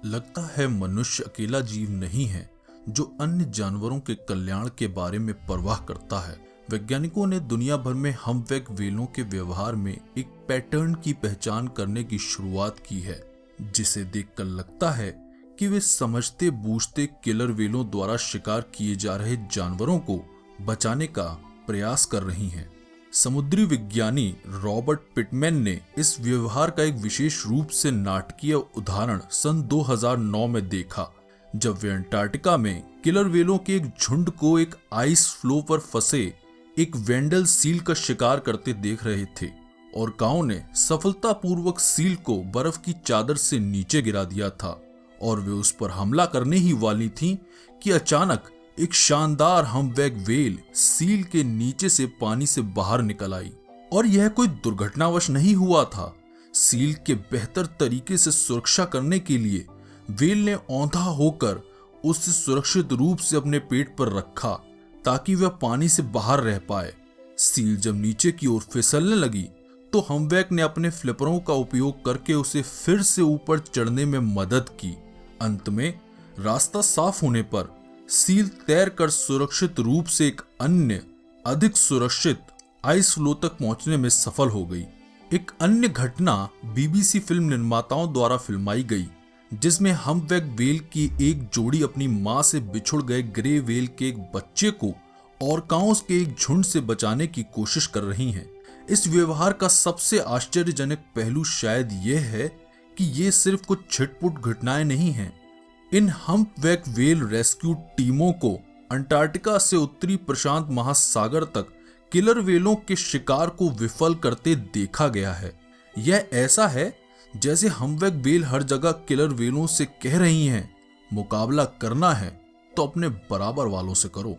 लगता है मनुष्य अकेला जीव नहीं है जो अन्य जानवरों के कल्याण के बारे में परवाह करता है। वैज्ञानिकों ने दुनिया भर में हम्पबैक व्हेलों के व्यवहार में एक पैटर्न की पहचान करने की शुरुआत की है, जिसे देखकर लगता है कि वे समझते बूझते किलर व्हेलों द्वारा शिकार किए जा रहे जानवरों को बचाने का प्रयास कर रही हैं। समुद्री विज्ञानी रॉबर्ट पिटमैन ने इस व्यवहार का एक विशेष रूप से नाटकीय उदाहरण सन 2009 में देखा, जब वे अंटार्कटिका में किलर व्हेलों के एक झुंड को एक आइस फ्लो पर फंसे एक वेंडल सील का शिकार करते देख रहे थे और गांव ने सफलतापूर्वक सील को बर्फ की चादर से नीचे गिरा दिया था और वे उस पर हमला करने ही वाली थीं कि अचानक एक शानदार हम्पबैक व्हेल सील के नीचे से पानी से बाहर निकल आई। और यह कोई दुर्घटनावश नहीं हुआ था। सील के बेहतर तरीके से सुरक्षा करने के लिए व्हेल ने औंधा होकर उसे सुरक्षित रूप से अपने पेट पर रखा ताकि वह पानी से बाहर रह पाए। सील जब नीचे की ओर फिसलने लगी तो हम्पबैक ने अपने फ्लिपरों का उपयोग करके उसे फिर से ऊपर चढ़ने में मदद की। अंत में रास्ता साफ होने पर सील तैरकर सुरक्षित रूप से एक अन्य अधिक सुरक्षित आइस फ्लो तक पहुंचने में सफल हो गई। एक अन्य घटना बीबीसी फिल्म निर्माताओं द्वारा फिल्माई गई, जिसमें हम्पबैक व्हेल की एक जोड़ी अपनी मां से बिछुड़ गए ग्रे व्हेल के एक बच्चे को ऑर्काओं के एक झुंड से बचाने की कोशिश कर रही हैं। इस व्यवहार का सबसे आश्चर्यजनक पहलू शायद यह है कि ये सिर्फ कुछ छिटपुट घटनाएं नहीं हैं। इन हम्पबैक व्हेल रेस्क्यू टीमों को अंटार्कटिका से उत्तरी प्रशांत महासागर तक किलर व्हेलों के शिकार को विफल करते देखा गया है। यह ऐसा है जैसे हम्पबैक व्हेल हर जगह किलर व्हेलों से कह रही हैं, मुकाबला करना है तो अपने बराबर वालों से करो।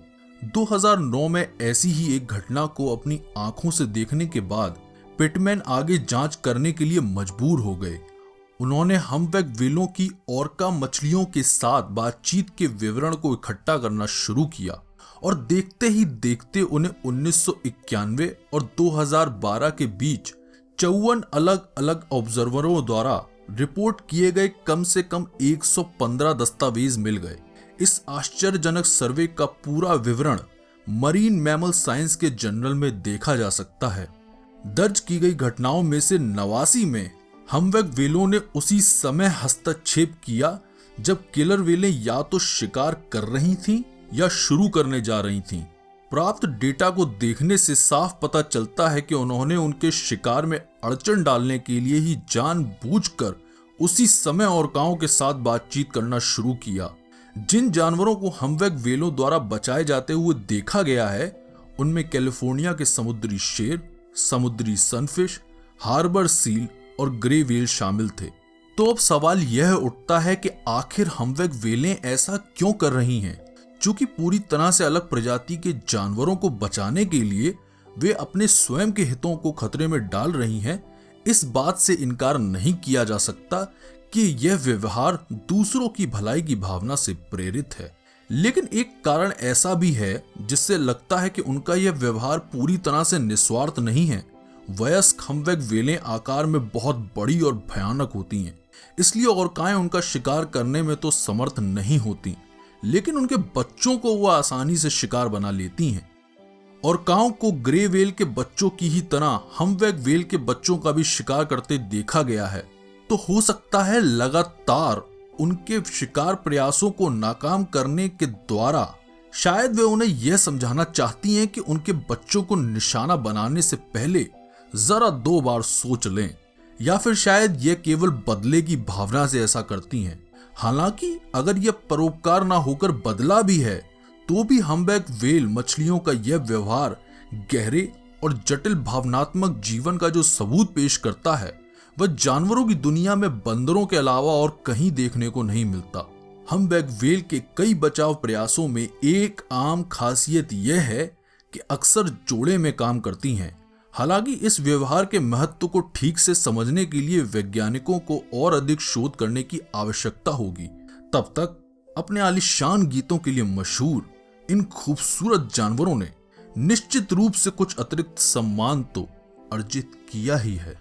2009 में ऐसी ही एक घटना को अपनी आंखों से देखने के बाद पिटमैन आगे जांच करने के लिए मजबूर हो गए। उन्होंने हम्पबैक व्हेलों की ऑर्का मछलियों के साथ बातचीत के विवरण को इकट्ठा करना शुरू किया और देखते ही देखते उन्हें 1991 और 2012 के बीच 54 अलग अलग ऑब्जर्वरों द्वारा रिपोर्ट किए गए कम से कम 115 दस्तावेज मिल गए। इस आश्चर्यजनक सर्वे का पूरा विवरण मरीन मैमल साइंस के जर्नल में देखा जा सकता है। दर्ज की गई घटनाओं में से 89 में हम्पबैक व्हेलों ने उसी समय हस्तक्षेप किया जब किलर व्हेलें या तो शिकार कर रही थीं या शुरू करने जा रही थीं। प्राप्त डेटा को देखने से साफ पता चलता है कि उन्होंने उनके शिकार में अड़चन डालने के लिए ही जानबूझकर उसी समय ऑर्काओं के साथ बातचीत करना शुरू किया। जिन जानवरों को हम्पबैक व्हेलों द्वारा बचाए जाते हुए देखा गया है, उनमें कैलिफोर्निया के समुद्री शेर, समुद्री सनफिश, हार्बर सील और ग्रे व्हेल शामिल थे। तो अब सवाल यह उठता है कि आखिर हम्पबैक व्हेलें ऐसा क्यों कर रही हैं? चूंकि पूरी तरह से अलग प्रजाति के जानवरों को बचाने के लिए वे अपने स्वयं के हितों को खतरे में डाल रही हैं, इस बात से इनकार नहीं किया जा सकता कि यह व्यवहार दूसरों की भलाई की भावना से प्रेरित है। लेकिन एक कारण ऐसा भी है जिससे लगता है कि उनका यह व्यवहार पूरी तरह से निस्वार्थ नहीं है। वयस्क हम्पबैक व्हेलें आकार में बहुत बड़ी और भयानक होती हैं, इसलिए ऑर्काएं उनका शिकार करने में तो समर्थ नहीं होती, लेकिन उनके बच्चों को वो आसानी से शिकार बना लेती हैं। ऑर्काओं को ग्रे व्हेल के बच्चों की ही तरह हम्पबैक व्हेल के बच्चों का भी शिकार करते देखा गया है। तो हो सकता है लगातार उनके शिकार प्रयासों को नाकाम करने के द्वारा शायद वे उन्हें यह समझाना चाहती हैं कि उनके बच्चों को निशाना बनाने से पहले जरा 2 बार सोच लें, या फिर शायद यह केवल बदले की भावना से ऐसा करती हैं। हालांकि अगर यह परोपकार ना होकर बदला भी है तो भी हम्पबैक व्हेल मछलियों का यह व्यवहार गहरे और जटिल भावनात्मक जीवन का जो सबूत पेश करता है, वह जानवरों की दुनिया में बंदरों के अलावा और कहीं देखने को नहीं मिलता। हम्पबैक व्हेल के कई बचाव प्रयासों में एक आम खासियत यह है कि अक्सर जोड़े में काम करती हैं। हालांकि इस व्यवहार के महत्व को ठीक से समझने के लिए वैज्ञानिकों को और अधिक शोध करने की आवश्यकता होगी। तब तक अपने आलीशान गीतों के लिए मशहूर इन खूबसूरत जानवरों ने निश्चित रूप से कुछ अतिरिक्त सम्मान तो अर्जित किया ही है।